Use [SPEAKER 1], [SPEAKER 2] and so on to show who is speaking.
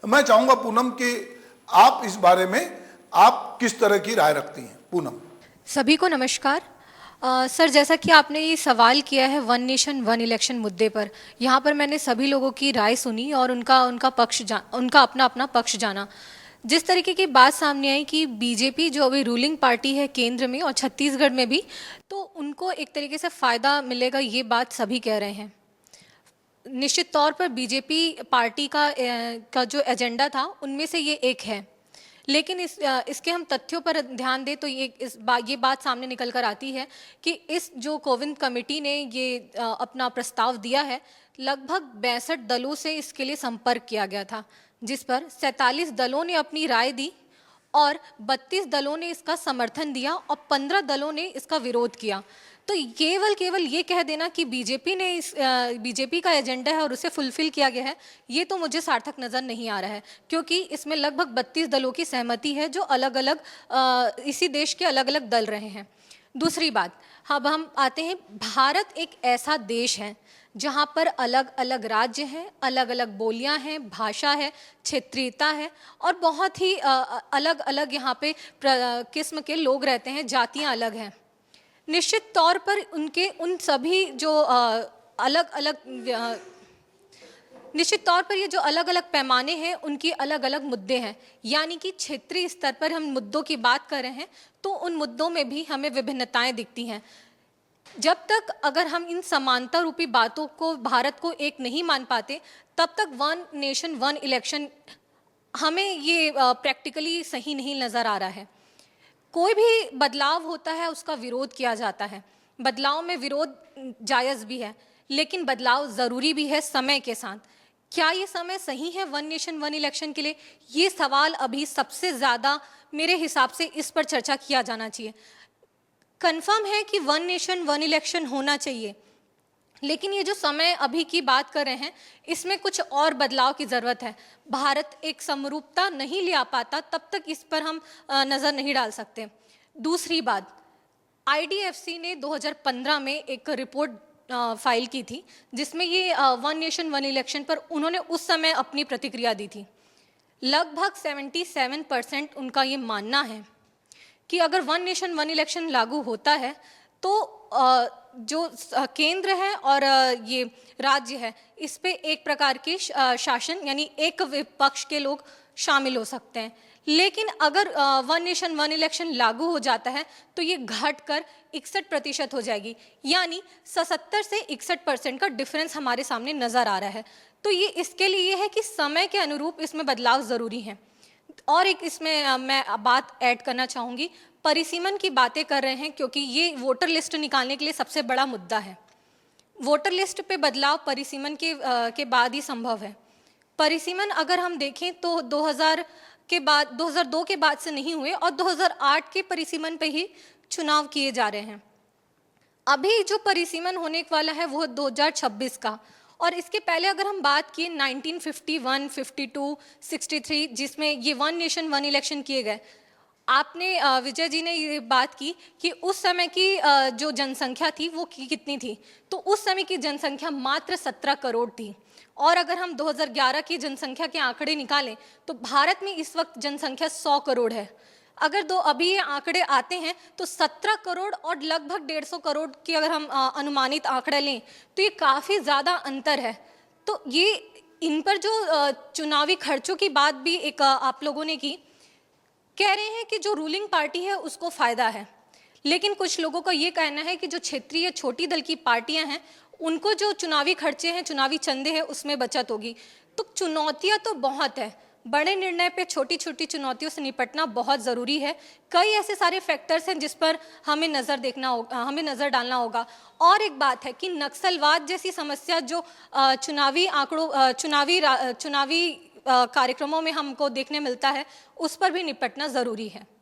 [SPEAKER 1] मैं चाहूंगा पूनम कि आप इस बारे में आप किस तरह की राय रखती हैं। पूनम।
[SPEAKER 2] सभी को नमस्कार। सर, जैसा कि आपने ये सवाल किया है वन नेशन वन इलेक्शन मुद्दे पर, यहाँ पर मैंने सभी लोगों की राय सुनी और उनका अपना अपना पक्ष जाना। जिस तरीके की बात सामने आई कि बीजेपी जो अभी रूलिंग पार्टी है केंद्र में और छत्तीसगढ़ में भी, तो उनको एक तरीके से फ़ायदा मिलेगा, ये बात सभी कह रहे हैं। निश्चित तौर पर बीजेपी पार्टी का जो एजेंडा था उनमें से ये एक है, लेकिन इसके हम तथ्यों पर ध्यान दें तो ये बात सामने निकल कर आती है कि इस जो कोविंद कमेटी ने ये अपना प्रस्ताव दिया है, लगभग 62 दलों से इसके लिए संपर्क किया गया था, जिस पर 47 दलों ने अपनी राय दी और 32 दलों ने इसका समर्थन दिया और 15 दलों ने इसका विरोध किया। तो केवल ये कह देना कि बीजेपी का एजेंडा है और उसे फुलफिल किया गया है, ये तो मुझे सार्थक नज़र नहीं आ रहा है, क्योंकि इसमें लगभग 32 दलों की सहमति है जो अलग अलग इसी देश के अलग अलग दल रहे हैं। दूसरी बात, अब हम आते हैं, भारत एक ऐसा देश है जहाँ पर अलग अलग राज्य हैं, अलग अलग बोलियाँ हैं, भाषा है, क्षेत्रीयता है और बहुत ही अलग अलग यहाँ पे किस्म के लोग रहते हैं, जातियाँ अलग हैं। निश्चित तौर पर उन सभी जो निश्चित तौर पर ये जो अलग अलग पैमाने हैं उनकी अलग अलग मुद्दे हैं, यानी कि क्षेत्रीय स्तर पर हम मुद्दों की बात कर रहे हैं तो उन मुद्दों में भी हमें विभिन्नताएं दिखती हैं। जब तक अगर हम इन समानता रूपी बातों को, भारत को एक नहीं मान पाते, तब तक वन नेशन वन इलेक्शन हमें ये प्रैक्टिकली सही नहीं नज़र आ रहा है। कोई भी बदलाव होता है उसका विरोध किया जाता है, बदलाव में विरोध जायज़ भी है, लेकिन बदलाव ज़रूरी भी है समय के साथ। क्या ये समय सही है वन नेशन वन इलेक्शन के लिए? ये सवाल अभी सबसे ज़्यादा मेरे हिसाब से इस पर चर्चा किया जाना चाहिए। कंफर्म है कि वन नेशन वन इलेक्शन होना चाहिए, लेकिन ये जो समय अभी की बात कर रहे हैं इसमें कुछ और बदलाव की ज़रूरत है। भारत एक समरूपता नहीं ले आ पाता, तब तक इस पर हम नज़र नहीं डाल सकते। दूसरी बात, IDFC ने 2015 में एक रिपोर्ट फाइल की थी जिसमें ये वन नेशन वन इलेक्शन पर उन्होंने उस समय अपनी प्रतिक्रिया दी थी। लगभग 77% उनका ये मानना है कि अगर वन नेशन वन इलेक्शन लागू होता है तो जो केंद्र है और ये राज्य है, इस पे एक प्रकार की शासन, यानी एक विपक्ष के लोग शामिल हो सकते हैं। लेकिन अगर वन नेशन वन इलेक्शन लागू हो जाता है तो ये घटकर 61% हो जाएगी, यानी 77 से 61% का डिफरेंस हमारे सामने नज़र आ रहा है। तो ये इसके लिए है कि समय के अनुरूप इसमें बदलाव ज़रूरी हैं। और एक इसमें मैं बात ऐड करना चाहूँगी, परिसीमन की बातें कर रहे हैं क्योंकि ये वोटर लिस्ट निकालने के लिए सबसे बड़ा मुद्दा है। वोटर लिस्ट पे बदलाव परिसीमन के बाद ही संभव है। परिसीमन अगर हम देखें तो 2002 के बाद से नहीं हुए और 2008 के परिसीमन पे ही चुनाव किए जा रहे हैं। अभी जो परिसीमन होने वाला है वो 2026 का, और इसके पहले अगर हम बात किए 1951, 52, 63, जिसमें ये वन नेशन वन इलेक्शन किए गए, आपने विजय जी ने ये बात की कि उस समय की जो जनसंख्या थी वो कितनी थी, तो उस समय की जनसंख्या मात्र 17 करोड़ थी। और अगर हम 2011 की जनसंख्या के आंकड़े निकालें तो भारत में इस वक्त जनसंख्या 100 करोड़ है। अगर अभी ये आंकड़े आते हैं तो 17 करोड़ और लगभग 150 करोड़ की अगर हम अनुमानित आंकड़ा लें तो ये काफ़ी ज़्यादा अंतर है। तो ये इन पर जो चुनावी खर्चों की बात भी एक आप लोगों ने की, कह रहे हैं कि जो रूलिंग पार्टी है उसको फ़ायदा है, लेकिन कुछ लोगों का ये कहना है कि जो क्षेत्रीय छोटी दल की पार्टियां हैं उनको जो चुनावी खर्चे हैं, चुनावी चंदे हैं, उसमें बचत होगी। तो चुनौतियां तो बहुत है, बड़े निर्णय पे छोटी छोटी चुनौतियों से निपटना बहुत ज़रूरी है। कई ऐसे सारे फैक्टर्स हैं जिस पर हमें नज़र डालना होगा। और एक बात है कि नक्सलवाद जैसी समस्या जो चुनावी कार्यक्रमों में हमको देखने मिलता है, उस पर भी निपटना ज़रूरी है।